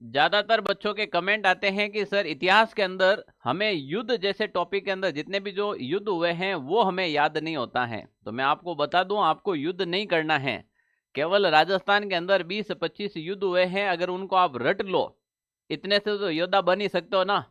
ज्यादातर बच्चों के कमेंट आते हैं कि सर इतिहास के अंदर हमें युद्ध जैसे टॉपिक के अंदर जितने भी जो युद्ध हुए हैं वो हमें याद नहीं होता है। तो मैं आपको बता दूं, आपको युद्ध नहीं करना है। केवल राजस्थान के अंदर 20-25 युद्ध हुए हैं, अगर उनको आप रट लो, इतने से तो योद्धा बन ही सकते हो ना।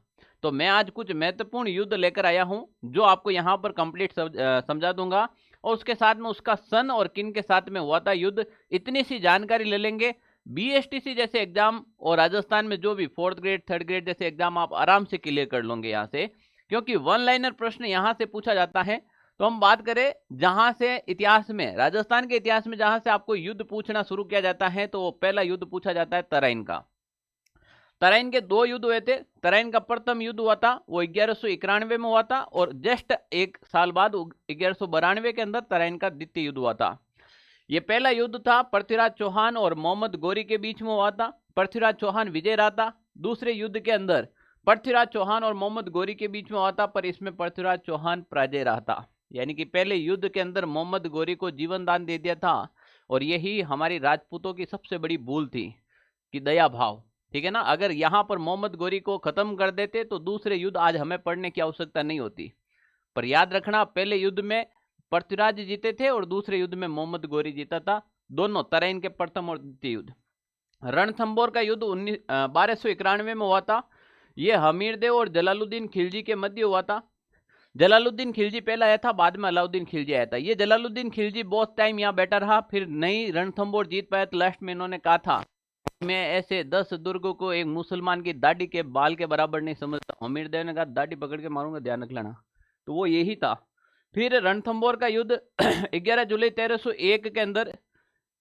तो मैं आज कुछ महत्वपूर्ण युद्ध लेकर आया हूं जो आपको यहां पर कंप्लीट समझा दूंगा, और उसके साथ में उसका सन और किन के साथ में हुआ था युद्ध, इतनी सी जानकारी ले लेंगे। बीएसटीसी जैसे एग्जाम और राजस्थान में जो भी 4th ग्रेड 3rd ग्रेड जैसे एग्जाम आप आराम से क्लियर कर लोगे यहाँ से, क्योंकि वन लाइनर प्रश्न यहाँ से पूछा जाता है। तो हम बात करें जहां से इतिहास में, राजस्थान के इतिहास में जहां से आपको युद्ध पूछना शुरू किया जाता है, तो पहला युद्ध पूछा जाता है तराइन का। तराइन के 2 युद्ध हुए थे। तराइन का प्रथम युद्ध हुआ था वो 1191 में हुआ था, और जस्ट एक साल बाद 1192 के अंदर तराइन का द्वितीय युद्ध हुआ था। ये पहला युद्ध था पृथ्वीराज चौहान और मोहम्मद गौरी के बीच में हुआ था। पृथ्वीराज चौहान विजय रहा था। दूसरे युद्ध के अंदर पृथ्वीराज चौहान और मोहम्मद गौरी के बीच में हुआ था, पर इसमें पृथ्वीराज चौहान पराजय रहा था। यानी कि पहले युद्ध के अंदर मोहम्मद गौरी को जीवन दान दे दिया था, और यही हमारी राजपूतों की सबसे बड़ी भूल थी कि दया भाव, ठीक है ना। अगर यहाँ पर मोहम्मद गौरी को खत्म कर देते तो दूसरे युद्ध आज हमें पढ़ने की आवश्यकता नहीं होती। पर याद रखना, पहले युद्ध में पृथ्वीराज जीते थे और दूसरे युद्ध में मोहम्मद गौरी जीता था, दोनों तराइन के प्रथम और द्वितीय युद्ध। रणथंबोर का युद्ध 1291 में हुआ था। यह हमीरदेव और जलालुद्दीन खिलजी के मध्य हुआ था। जलालुद्दीन खिलजी पहला आया था, बाद में अलाउद्दीन खिलजी आया था। ये जलालुद्दीन खिलजी बहुत टाइम यहाँ बैठा रहा, फिर नहीं रणथंबोर जीत पाया, तो लास्ट में इन्होंने कहा था मैं ऐसे 10 दुर्गों को एक मुसलमान की दाढ़ी के बाल के बराबर नहीं समझता। हमीरदेव ने कहा दाढ़ी पकड़ के मारूंगा, ध्यान रख लेना। तो वो यही था। फिर रणथंबोर का युद्ध 11 जुलाई 1301 के अंदर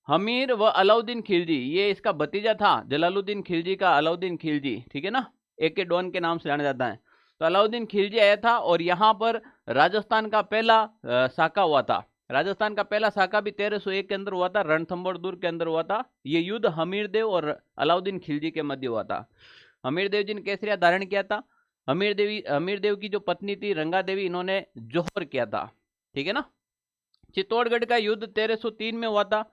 हमीर व अलाउद्दीन खिलजी, ये इसका भतीजा था जलालुद्दीन खिलजी का, अलाउद्दीन खिलजी, ठीक है ना, एक के डॉन के नाम से जाना जाता है। तो अलाउद्दीन खिलजी आया था, और यहाँ पर राजस्थान का पहला साका हुआ था। राजस्थान का पहला साका भी 1301 के अंदर हुआ था, रणथंबोर दुर्ग के अंदर हुआ था। ये युद्ध हमीरदेव और अलाउद्दीन खिलजी के मध्य हुआ था। हमीरदेव जी ने केसरिया धारण किया था। हमीरदेव की जो पत्नी थी रंगा देवी, इन्होंने जौहर किया था, ठीक है ना। चित्तौड़गढ़ का युद्ध 1303 में हुआ था।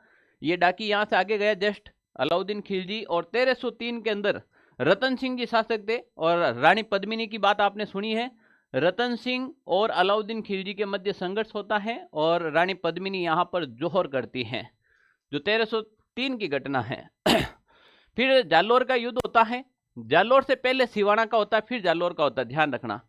ये डाकी यहाँ से आगे गया जस्ट, अलाउद्दीन खिलजी, और 1303 के अंदर रतन सिंह जी शासक थे, और रानी पद्मिनी की बात आपने सुनी है। रतन सिंह और अलाउद्दीन खिलजी के मध्य संघर्ष होता है, और रानी पद्मिनी यहाँ पर जौहर करती हैं, जो 1303 की घटना है। फिर जालोर का युद्ध होता है। जालोर से पहले सिवाना का होता है, फिर जालोर का होता है, ध्यान रखना।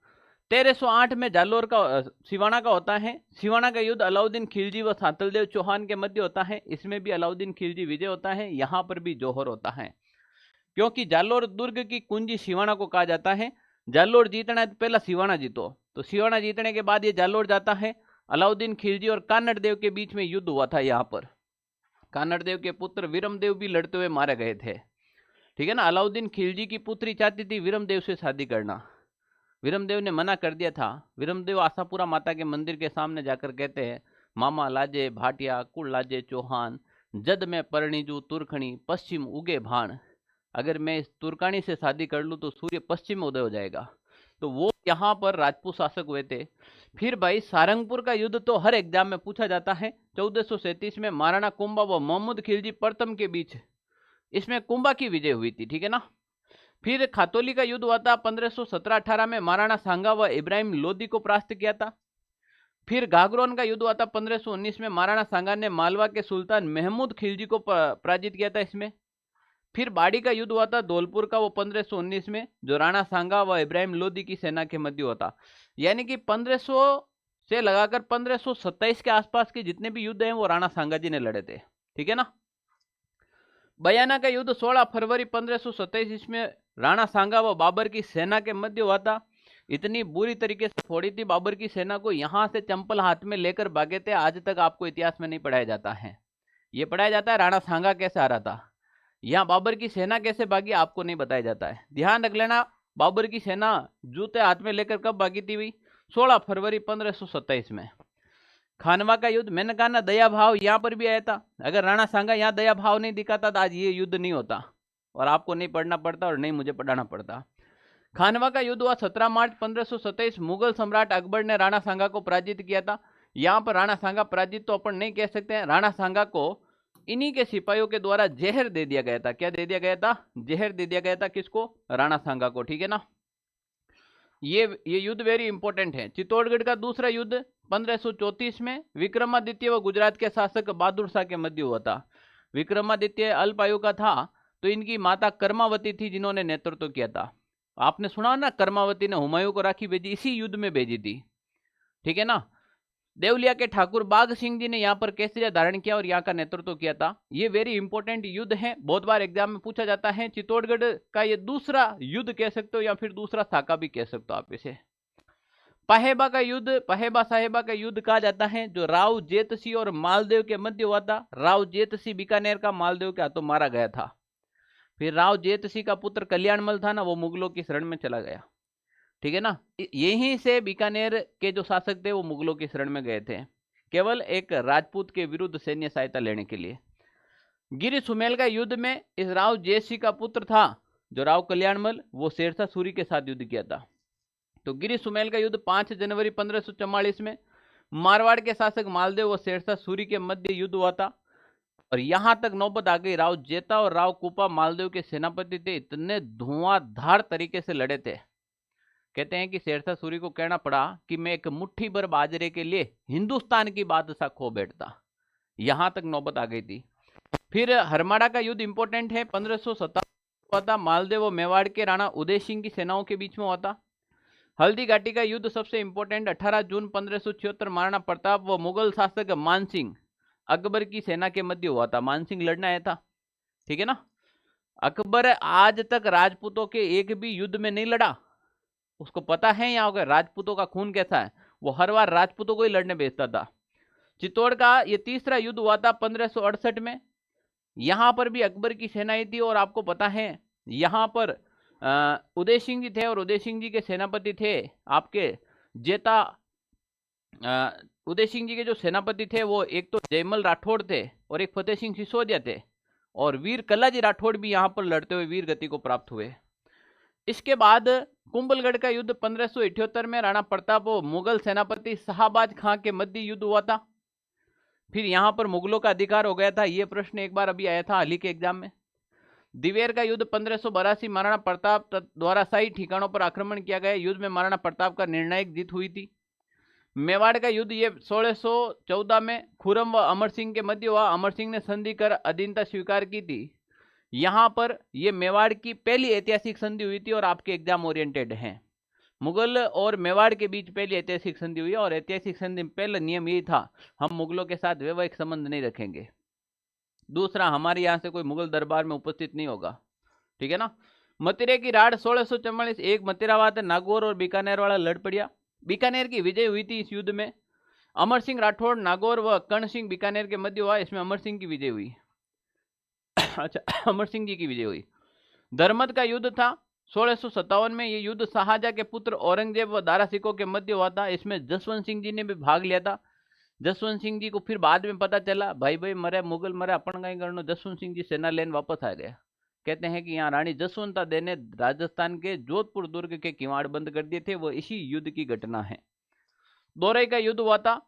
1308 में जालोर का सिवाना का होता है। सिवाना का युद्ध अलाउद्दीन खिलजी व सांतलदेव चौहान के मध्य होता है। इसमें भी अलाउद्दीन खिलजी विजय होता है, यहाँ पर भी जौहर होता है, क्योंकि जालोर दुर्ग की कुंजी सिवाना को कहा जाता है। जालोर जीतना है तो पहला सिवाना जीतो, तो सिवाना जीतने के बाद ये जालोर जाता है। अलाउद्दीन खिलजी और कान्नड़ देव के बीच में युद्ध हुआ था। यहाँ पर कान्नड़ देव के पुत्र वीरमदेव भी लड़ते हुए मारे गए थे, ठीक है ना। अलाउद्दीन खिलजी की पुत्री चाहती थी वीरमदेव से शादी करना, वीरमदेव ने मना कर दिया था। वीरमदेव आशापुरा माता के मंदिर के सामने जाकर कहते हैं, मामा लाजे भाटिया कुल लाजे चौहान, जद में परणीजू तुरखणी पश्चिम उगे भान। अगर मैं इस तुर्कानी से शादी कर लूँ तो सूर्य पश्चिम में उदय हो जाएगा। तो वो यहाँ पर राजपूत शासक हुए थे। फिर भाई सारंगपुर का युद्ध तो हर एग्जाम में पूछा जाता है। 1437 में महाराणा कुंभा व मोहम्मद खिलजी प्रथम के बीच, इसमें कुंभा की विजय हुई थी, ठीक है ना। फिर खातौली का युद्ध हुआ था 1517-18 में, महाराणा सांगा व इब्राहिम लोदी को परास्त किया था। फिर घाघरोन का युद्ध हुआ था 1519 में, महाराणा सांगा ने मालवा के सुल्तान महमूद खिलजी को पराजित किया था इसमें। फिर बाड़ी का युद्ध हुआ था धौलपुर का, वो 1519 में, जो राणा सांगा व इब्राहिम लोदी की सेना के मध्य हुआ था। यानी कि 1500 से लगाकर 1527 के आसपास के जितने भी युद्ध हैं वो राणा सांगा जी ने लड़े थे, ठीक है ना। बयाना का युद्ध 16 फरवरी 1527 में राणा सांगा व बाबर की सेना के मध्य हुआ था। इतनी बुरी तरीके से फोड़ी थी बाबर की सेना को, यहां से चंपल हाथ में लेकर भागे थे। आज तक आपको इतिहास में नहीं पढ़ाया जाता है, ये पढ़ाया जाता है राणा सांगा कैसे आ रहा था, यहाँ बाबर की सेना कैसे भागी आपको नहीं बताया जाता है। ध्यान रख लेना, बाबर की सेना जूते हाथ में लेकर कब भागी थी भाई, 16 फरवरी 1527 में। खानवा का युद्ध, मैंने कहा ना दया भाव यहाँ पर भी आया था। अगर राणा सांगा यहाँ दया भाव नहीं दिखाता तो आज ये युद्ध नहीं होता, और आपको नहीं पढ़ना पड़ता और नहीं मुझे पढ़ाना पड़ता। खानवा का युद्ध हुआ 17 मार्च 1527। मुगल सम्राट अकबर ने राणा सांगा को पराजित किया था। यहाँ पर राणा सांगा पराजित तो अपन नहीं कह सकते हैं, राणा सांगा को इन्हीं के सिपाहियों के द्वारा जहर दे दिया गया था। क्या दे दिया गया था? जहर दे दिया गया था। किसको? राणा सांगा को। ठीक है ना। ये युद्ध वेरी इंपॉर्टेंट है। चित्तौड़गढ़ का दूसरा युद्ध 1534 में विक्रमादित्य व गुजरात के शासक बहादुर शाह के मध्य हुआ था। विक्रमादित्य अल्प आयु का था, तो इनकी माता कर्मावती थी जिन्होंने नेतृत्व किया था। आपने सुना ना, कर्मावती ने हुमायूं को राखी भेजी, इसी युद्ध में भेजी थी। ठीक है ना। देवलिया के ठाकुर बाघ सिंह जी ने यहाँ पर केसरिया धारण किया और यहाँ का नेतृत्व किया था। ये वेरी इंपॉर्टेंट युद्ध है, बहुत बार एग्जाम में पूछा जाता है। चित्तौड़गढ़ का ये दूसरा युद्ध कह सकते हो या फिर दूसरा साका भी कह सकते हो आप इसे। पहेबा का युद्ध, पहेबा साहेबा का युद्ध कहा जाता है, जो राव जेतसी और मालदेव के मध्य हुआ था। राव जेतसी बीकानेर का मालदेव के हाथों मारा गया था। फिर राव जेतसी का पुत्र कल्याणमल था ना, वो मुगलों की शरण में चला गया। ठीक है ना। यहीं से बीकानेर के जो शासक थे वो मुगलों की शरण में गए थे, केवल एक राजपूत के विरुद्ध सैन्य सहायता लेने के लिए। गिरि सुमेल का युद्ध में इस राव जयसिंह का पुत्र था जो राव कल्याणमल, वो शेरशाह सूरी के साथ युद्ध किया था। तो गिरि सुमेल का युद्ध 5 जनवरी 1544 में मारवाड़ के शासक मालदेव व शेरशाह सूरी के मध्य युद्ध हुआ था। और यहां तक नौबत आ गई, राव जेता और राव कुपा मालदेव के सेनापति थे, इतने धुआंधार तरीके से लड़े थे। कहते हैं कि शेरशाह सूरी को कहना पड़ा कि मैं एक मुट्ठी भर बाजरे के लिए हिंदुस्तान की बादशाह खो बैठता। यहां तक नौबत आ गई थी। फिर हरमाड़ा का युद्ध इंपॉर्टेंट है, 1557 हुआ था। मालदेव व मेवाड़ के राणा उदय सिंह की सेनाओं के बीच में हुआ था। हल्दी घाटी का युद्ध सबसे इंपॉर्टेंट, 18 जून 1576 महाराणा प्रताप व मुगल शासक मानसिंह अकबर की सेना के मध्य हुआ था। मानसिंह लड़ना आया था। ठीक है ना। अकबर आज तक राजपूतों के एक भी युद्ध में नहीं लड़ा। उसको पता है यहाँ होगा राजपूतों का खून कैसा है, वो हर बार राजपूतों को ही लड़ने भेजता था। चित्तौड़ का ये तीसरा युद्ध हुआ था 1568 में। यहां पर भी अकबर की सेनाएं थी और आपको पता है यहां पर उदय सिंह जी थे और उदय सिंह जी के सेनापति थे आपके जेता। उदय सिंह जी के जो सेनापति थे वो एक तो जयमल राठौड़ थे और एक फतेह सिंह सिसोदिया थे, और वीर कल्लाजी राठौड़ भी यहां पर लड़ते हुए वीर गति को प्राप्त हुए। इसके बाद कुंभलगढ़ का युद्ध 1578 में राणा प्रताप और मुगल सेनापति शाहबाज खां के मध्य युद्ध हुआ था। फिर यहां पर मुगलों का अधिकार हो गया था। यह प्रश्न एक बार अभी आया था हाल ही के एग्जाम में। दिवेर का युद्ध 1582 महाराणा प्रताप द्वारा शाही ठिकानों पर आक्रमण किया गया। युद्ध में महाराणा प्रताप का निर्णायक जीत हुई थी। मेवाड़ का युद्ध ये 1614 में खुरम व अमर सिंह के मध्य हुआ। अमर सिंह ने संधि कर अधीनता स्वीकार की थी। यहां पर ये मेवाड़ की पहली ऐतिहासिक संधि हुई थी और आपके एग्जाम ओरिएंटेड हैं। मुगल और मेवाड़ के बीच पहली ऐतिहासिक संधि हुई और ऐतिहासिक संधि में पहला नियम यही था, हम मुगलों के साथ वैवाहिक संबंध नहीं रखेंगे। दूसरा, हमारे यहां से कोई मुगल दरबार में उपस्थित नहीं होगा। ठीक है ना। मथिरा की राड़ 1644, एक मथिरावाद नागौर और बीकानेर वाला लड़ पड़िया। बीकानेर की विजय हुई थी इस युद्ध में। अमर सिंह राठौड़ नागौर व कर्ण सिंह बीकानेर के मध्य हुआ। इसमें अमर सिंह की विजय हुई। अच्छा, अमर सिंह जी की विजय हुई। धर्मद का युद्ध था 1657 में। ये युद्ध शाहजहां के पुत्र औरंगजेब व दारा सिकों के मध्य हुआ था। इसमें जसवंत सिंह जी ने भी भाग लिया था। जसवंत सिंह जी को फिर बाद में पता चला भाई भाई मरे मुगल मरे, अपन कहीं करनो। जसवंत सिंह जी सेना लेन वापस आ गया। कहते हैं कि यहाँ रानी जसवंता दे ने राजस्थान के जोधपुर दुर्ग के किवाड़ बंद कर दिए थे। वो इसी युद्ध की घटना है। दोरई का युद्ध हुआ था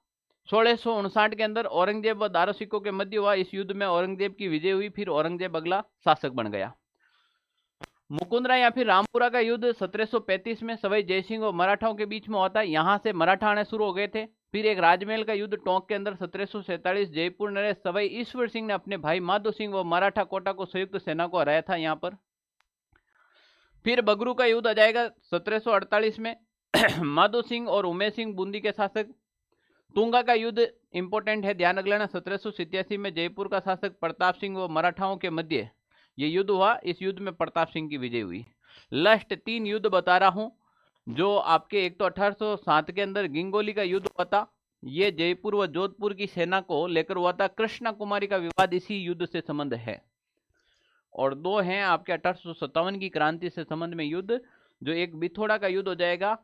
1659 के अंदर। औरंगजेब व दारा सिकों के मध्य हुआ। इस युद्ध में औरंगजेब की विजय हुई। फिर औरंगजेब अगला शासक बन गया। मुकुंदरा या फिर रामपुरा का युद्ध 1735 में सवाई जयसिंह और मराठाओं के बीच में होता है। यहां से मराठा आने शुरू हो गए थे। फिर एक राजमहल का युद्ध टोंक के अंदर 1747 जयपुर नरेश सवाई ईश्वर सिंह ने अपने भाई माधो सिंह व मराठा कोटा को संयुक्त सेना को हराया था यहाँ पर। फिर बगरू का युद्ध आ जाएगा 1748 में माधो सिंह और उमेश सिंह बूंदी के शासक। तुंगा का युद्ध इंपॉर्टेंट है, ध्यान रख लेना। 1787 में जयपुर का शासक प्रताप सिंह व मराठाओं के मध्य ये युद्ध हुआ। इस युद्ध में प्रताप सिंह की विजय हुई। लास्ट 3 युद्ध बता रहा हूं जो आपके, एक तो 1807 के अंदर गिंगोली का युद्ध हुआ था। ये जयपुर व जोधपुर की सेना को लेकर हुआ था। कृष्णा कुमारी का विवाद इसी युद्ध से संबंध है। और 2 हैं आपके 1857 की क्रांति से संबंध में युद्ध, जो एक बिथोड़ा का युद्ध हो जाएगा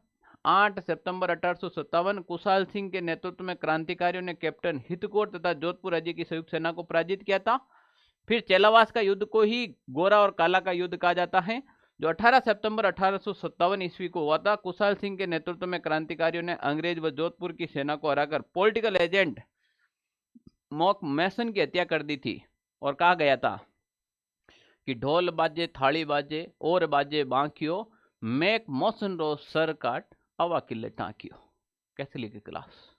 8 सितंबर 1857। कुशाल सिंह के नेतृत्व में क्रांतिकारियों ने कैप्टन हितकोर तथा जोधपुर राज्य की संयुक्त सेना को पराजित किया था। फिर चेलावास का युद्ध को ही गोरा और काला का युद्ध कहा जाता है, जो 18 सितंबर 1857 ईस्वी को हुआ था। कुशाल सिंह के नेतृत्व में क्रांतिकारियों ने अंग्रेज व जोधपुर की सेना को हराकर पॉलिटिकल एजेंट मॉक मैसन की हत्या कर दी थी। और कहा गया था कि ढोल बाजे थाली बाजे और बाजे बांकियो, मेक मोशन रो सर काट अवा किले टांकियो। कैसे लिखी क्लास?